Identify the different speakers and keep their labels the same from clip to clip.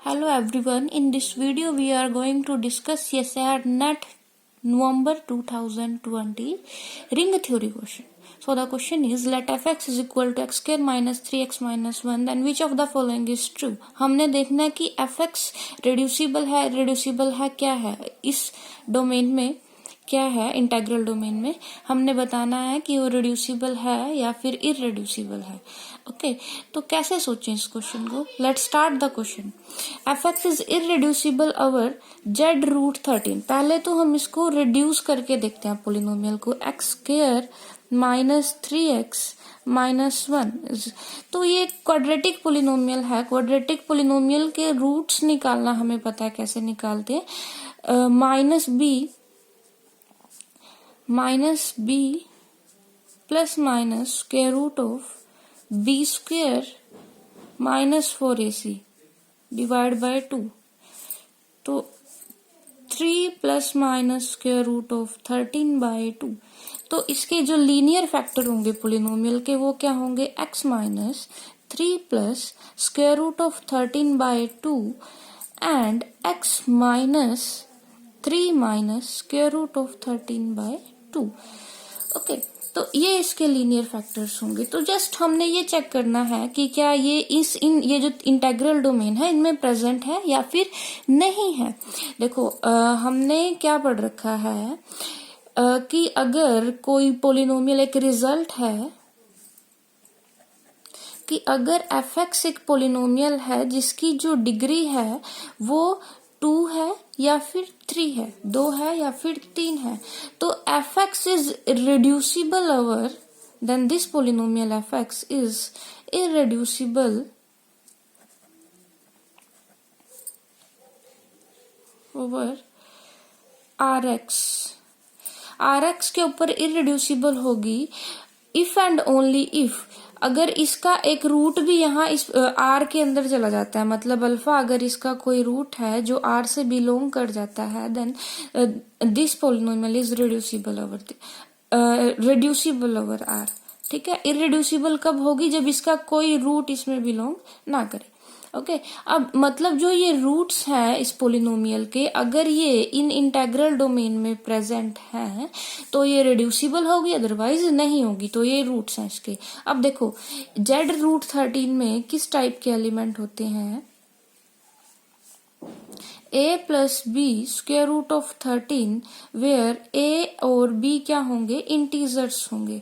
Speaker 1: Hello everyone, in this video we are going to discuss CSIR NET November 2020 ring theory question. So the question is, let fx is equal to x square minus 3x minus 1, then which of the following is true? हमने देखना है कि fx reducible है क्या है इस domain में, क्या है इंटेग्रल डोमेन में हमने बताना है कि वो रिड्यूसिबल है या फिर इररिड्यूसिबल है. ओके तो कैसे सोचें इस क्वेश्चन को. Let's start the question. fx is irreducible over z√13. पहले तो हम इसको रिड्यूस करके देखते हैं पोलिनोमियल को. x square minus 3x minus 1. तो ये क्वाड्रेटिक पोलिनोमियल है. क्वाड्रेटिक पोलिनोमियल के रूट्स निकालना हमें पता है कैसे निकालते हैं. Minus B plus minus square root of B square minus 4ac divide by 2. तो 3 plus minus square root of 13 by 2. तो इसके जो लीनियर फैक्टर होंगे पोलिनोमियल के वो क्या होंगे, x minus 3 plus square root of 13 by 2 and x minus 3 minus square root of 13 by 2. Okay तो ये इसके लीनियर फैक्टर्स होंगे. तो जस्ट हमने ये चेक करना है कि क्या ये ये जो इंटेग्रल डोमेन है इनमें प्रेजेंट है या फिर नहीं है. देखो हमने क्या पढ़ रखा है कि अगर कोई पोलिनोमियल एक रिजल्ट है कि अगर fx एक पोलिनोमियल है जिसकी जो डिग्री है वो 2 है या फिर 3 है, 2 है या फिर 3 है, तो fx is reducible over, then this polynomial fx is irreducible over rx. rx के ऊपर irreducible होगी if and only if अगर इसका एक रूट भी यहाँ इस r के अंदर चला जाता है, मतलब अल्फा अगर इसका कोई रूट है जो r से बिलोंग कर जाता है, then this polynomial is reducible over r. ठीक है. इररिड्यूसिबल कब होगी, जब इसका कोई रूट इसमें बिलोंग ना करे. ओके अब मतलब जो ये रूट्स हैं इस पोलिनोमियल के, अगर ये इन इंटेग्रल डोमेन में प्रेजेंट हैं तो ये रिड्यूसिबल होगी, अदरवाइज नहीं होगी. तो ये रूट्स हैं इसके. अब देखो z√13 में किस टाइप के एलिमेंट होते हैं, a plus B square root of 13 where a और b क्या होंगे, इंटीजर्स होंगे.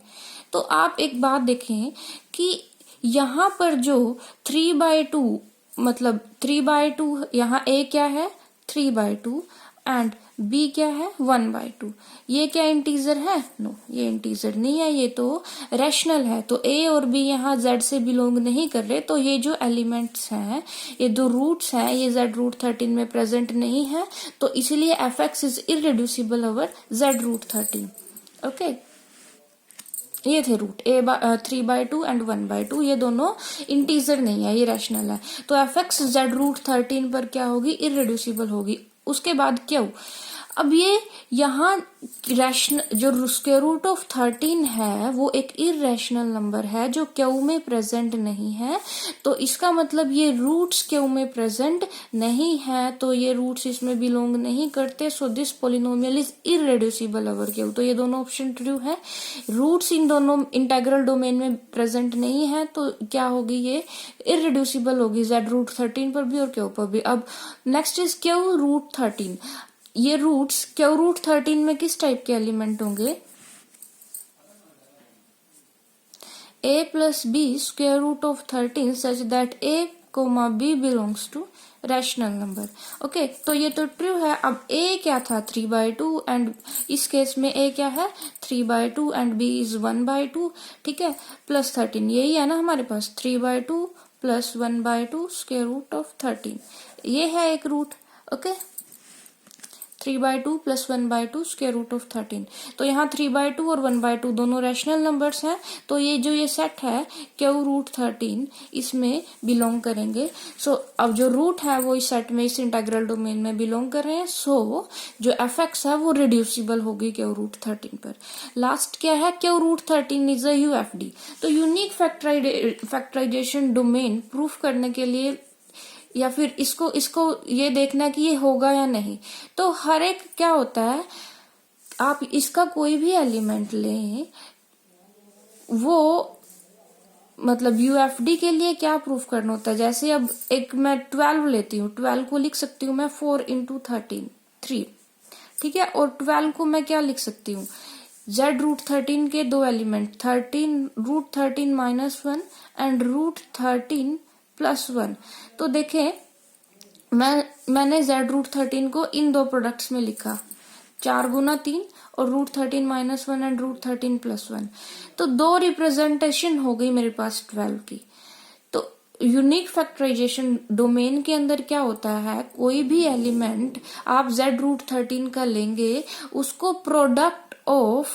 Speaker 1: तो आप एक बात देखें कि यहाँ पर जो 3/2 मतलब 3/2 यहाँ a क्या है 3/2 एंड b क्या है 1/2. ये क्या इंटीजर है, नो ये इंटीजर नहीं है, ये तो रैशनल है. तो a और b यहाँ z से बिलोंग नहीं कर रहे. तो ये जो एलिमेंट्स हैं, ये दो रूट्स हैं, ये z√13 में प्रेजेंट नहीं है. तो इसीलिए fx is irreducible over z√13. Okay ये थे रूट 3/2 एंड 1/2. ये दोनों इंटीजर नहीं है, ये रैशनल है. तो fx z√13 पर क्या होगी, इररिड्यूसिबल होगी. उसके बाद क्यों, अब ये यहाँ रैशनल जो स्क्वायर रूट ऑफ 13 है वो एक इररेशनल नंबर है जो क्यू में प्रेजेंट नहीं है. तो इसका मतलब ये रूट्स क्यू में प्रेजेंट नहीं है, तो ये रूट्स इसमें बिलोंग नहीं करते. So this polynomial is irreducible over Q. तो ये दोनों ऑप्शन ट्रू है. रूट्स इन दोनों इंटेग्रल डोमेन में प्रेजेंट नहीं है तो क्या होगी, ये इररिड्यूसिबल होगी z√13 पर भी और क्यू पर भी. अब नेक्स्ट इज q√13. ये रूट्स q√13 में किस टाइप के एलिमेंट होंगे, a plus B square root of 13 such that a, b belongs to rational number. Okay तो ये तो ट्रू है. अब a क्या था 3/2 एंड इस केस में a क्या है 3/2 एंड b इज 1/2. ठीक है प्लस 13 यही है ना हमारे पास, 3/2 प्लस 1/2 स्क्वायर रूट ऑफ 13 ये है एक रूट. Okay 3/2 plus 1/2 square root of 13. तो यहाँ 3/2 और 1/2 दोनों रैशनल नंबर्स हैं. तो ये जो ये सेट है q√13 इसमें बिलोंग करेंगे. सो अब जो रूट है वो इस सेट में इस इंटेग्रल डोमेन में बिलोंग कर रहे हैं. सो जो fx है वो रिड्यूसिबल होगी q√13 पर. लास्ट क्या है, q√13 इज अ UFD. तो यूनिक फैक्टराइजेशन डोमेन प्रूफ करने के लिए या फिर इसको इसको ये देखना कि ये होगा या नहीं। तो हर एक क्या होता है, आप इसका कोई भी एलिमेंट लें, वो मतलब यूएफडी के लिए क्या प्रूफ करना होता है। जैसे अब एक मैं 12 लेती हूँ, 12 को लिख सकती हूँ मैं 4 इंटू 13 3, ठीक है। और 12 को मैं क्या लिख सकती हूँ, z रूट 13 के दो element 13 root 13 minus 1 and root 13 plus 1। तो देखें मैंने z रूट 13 को इन दो प्रोडक्ट्स में लिखा, 4 गुना 3 और root 13 minus 1 and root 13 plus 1। तो दो रिप्रेजेंटेशन हो गई मेरे पास 12 की। तो यूनिक फैक्टराइजेशन डोमेन के अंदर क्या होता है, कोई भी एलिमेंट आप z रूट 13 का लेंगे, उसको प्रोडक्ट ऑफ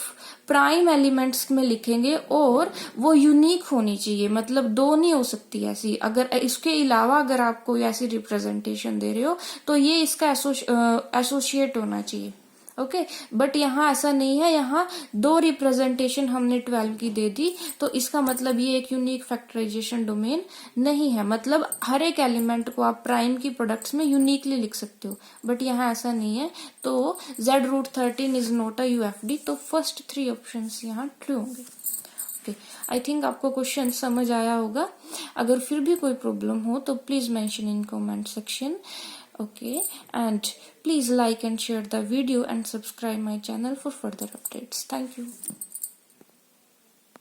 Speaker 1: प्राइम एलिमेंट्स में लिखेंगे और वो यूनिक होनी चाहिए, मतलब दो नहीं हो सकती ऐसी। अगर इसके अलावा अगर आप कोई ऐसी रिप्रेजेंटेशन दे रहे हो तो ये इसका एसोसिएट होना चाहिए, ओके। बट यहाँ ऐसा नहीं है, यहाँ दो रिप्रेजेंटेशन हमने 12 की दे दी, तो इसका मतलब ये एक यूनिक फैक्टराइजेशन डोमेन नहीं है। मतलब हर एक एलिमेंट को आप प्राइम की प्रोडक्ट्स में यूनिकली लिख सकते हो, बट यहाँ ऐसा नहीं है। तो z root 13 is not a UFD. तो फर्स्ट 3 ऑप्शंस यहाँ ट्रू होंगे, ओके। आई थिंक आपको क्वेश्चन समझ आया होगा। अगर फिर भी कोई प्रॉब्लम हो तो please mention in comment section, okay, and please like and share the video and subscribe my channel for further updates. Thank you.